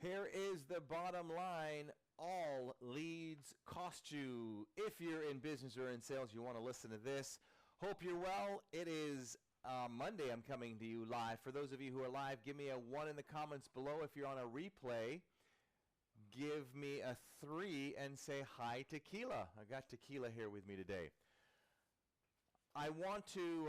Here is the bottom line. All leads cost you. If you're in business or in sales, you want to listen to this. Hope you're well. It is Monday. I'm coming to you live. For those of you who are live, give me a 1 in the comments below. If you're on a replay, give me a 3 and say hi, Tequila. I got Tequila here with me today. I want to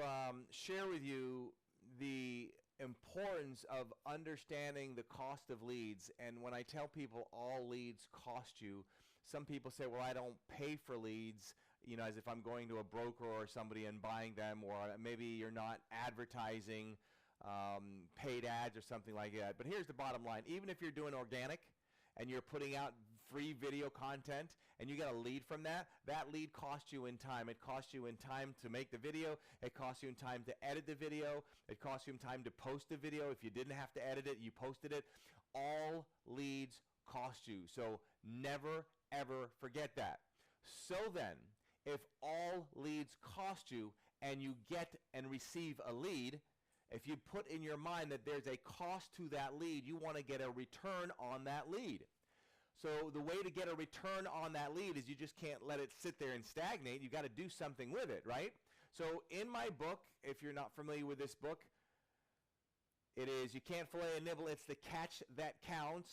share with you the importance of understanding the cost of leads. And when I tell people all leads cost you, some people say, well, I don't pay for leads, you know, as if I'm going to a broker or somebody and buying them, or maybe you're not advertising paid ads or something like that. But here's the bottom line. Even if you're doing organic and you're putting out free video content and you get a lead from that, that lead costs you in time. It costs you in time to make the video. It costs you in time to edit the video. It costs you in time to post the video. If you didn't have to edit it, you posted it. All leads cost you. So never, ever forget that. So then, if all leads cost you and you get and receive a lead, if you put in your mind that there's a cost to that lead, you want to get a return on that lead. So the way to get a return on that lead is you just can't let it sit there and stagnate. You've got to do something with it, right? So in my book, if you're not familiar with this book, it is You Can't Fillet a Nibble, It's the Catch That Counts.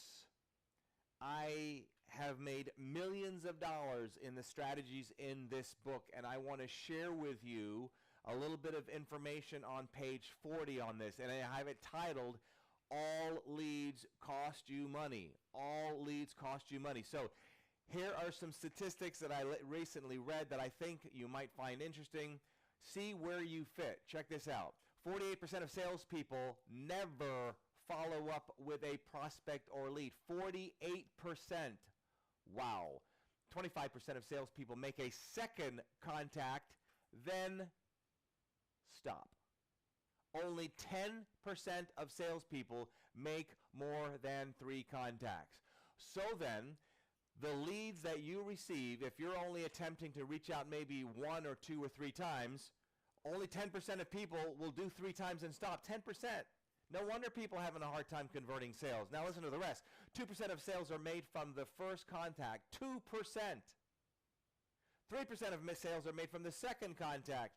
I have made millions of dollars in the strategies in this book, and I want to share with you a little bit of information on page 40 on this, and I have it titled, All Leads Cost You Money. All leads cost you money. So here are some statistics that I recently read that I think you might find interesting. See where you fit. Check this out. 48% of salespeople never follow up with a prospect or lead. 48%. Wow. 25% of salespeople make a second contact, then stop. Only 10% of salespeople make more than 3 contacts. So then, the leads that you receive, if you're only attempting to reach out maybe 1 or 2 or 3 times, only 10% of people will do 3 times and stop. 10%. No wonder people are having a hard time converting sales. Now listen to the rest. 2% of sales are made from the first contact. 2%. 3% of sales are made from the second contact.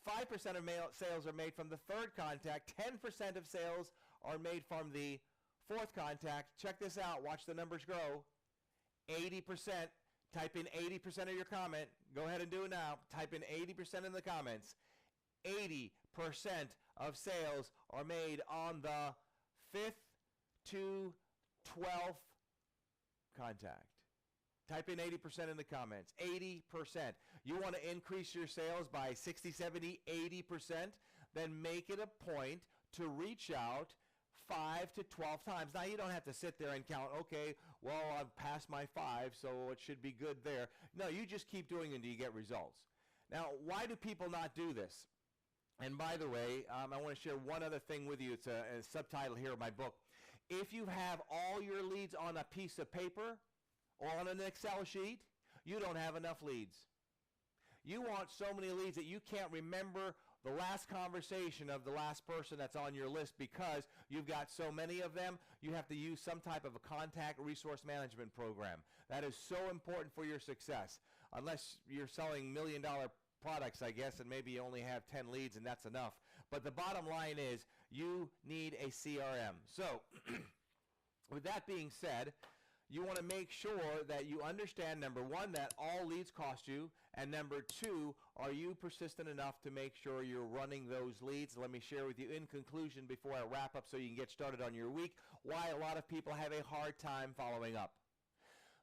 5% of sales are made from the third contact. 10% of sales are made from the fourth contact. Check this out. Watch the numbers grow. 80%. Type in 80% of your comment. Go ahead and do it now. Type in 80% in the comments. 80% of sales are made on the 5th to 12th contact. Type in 80% in the comments. 80%. You want to increase your sales by 60, 70, 80%? Then make it a point to reach out 5 to 12 times. Now, you don't have to sit there and count, okay, well, I've passed my 5, so it should be good there. No, you just keep doing it until you get results. Now, why do people not do this? And by the way, I want to share one other thing with you. It's a subtitle here of my book. If you have all your leads on a piece of paper or on an Excel sheet, you don't have enough leads. You want so many leads that you can't remember the last conversation of the last person that's on your list because you've got so many of them. You have to use some type of a contact resource management program. That is so important for your success. Unless you're selling $1 million products, I guess, and maybe you only have 10 leads and that's enough. But the bottom line is you need a CRM. So with that being said, you want to make sure that you understand, number 1, that all leads cost you, and number 2, are you persistent enough to make sure you're running those leads? Let me share with you in conclusion before I wrap up so you can get started on your week, why a lot of people have a hard time following up.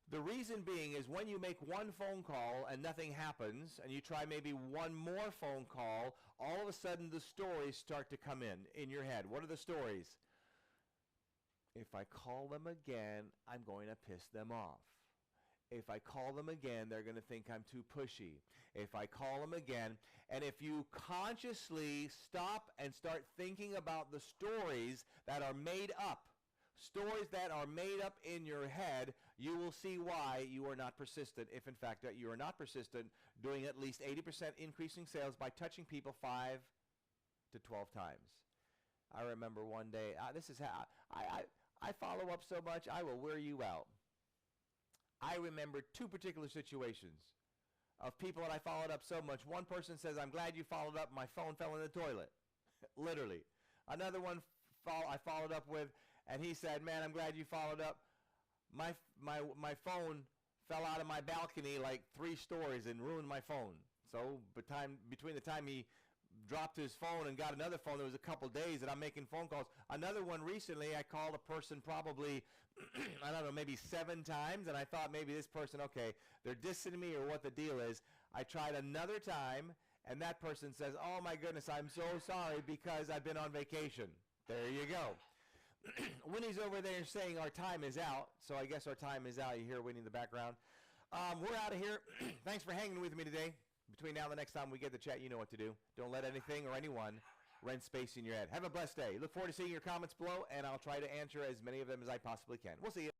The reason being is when you make one phone call and nothing happens, and you try maybe one more phone call, all of a sudden the stories start to come in your head. What are the stories? If I call them again, I'm going to piss them off. If I call them again, they're going to think I'm too pushy. If I call them again, and if you consciously stop and start thinking about the stories that are made up, stories that are made up in your head, you will see why you are not persistent. If in fact that you are not persistent, doing at least 80% increasing sales by touching people 5 to 12 times. I remember one day, this is how I follow up so much, I will wear you out. I remember two particular situations of people that I followed up so much. One person says, I'm glad you followed up. My phone fell in the toilet. Literally. Another one I followed up with, and he said, man, I'm glad you followed up. My phone fell out of my balcony like 3 stories and ruined my phone. So between the time he dropped his phone and got another phone, there was a couple days that I'm making phone calls. Another one recently, I called a person probably, I don't know, maybe 7 times, and I thought maybe this person, okay, they're dissing me or what the deal is. I tried another time, and that person says, oh my goodness, I'm so sorry because I've been on vacation. There you go. Winnie's over there saying our time is out, so I guess our time is out. You hear Winnie in the background. We're out of here. Thanks for hanging with me today. Between now and the next time we get to chat, you know what to do. Don't let anything or anyone rent space in your head. Have a blessed day. Look forward to seeing your comments below, and I'll try to answer as many of them as I possibly can. We'll see you.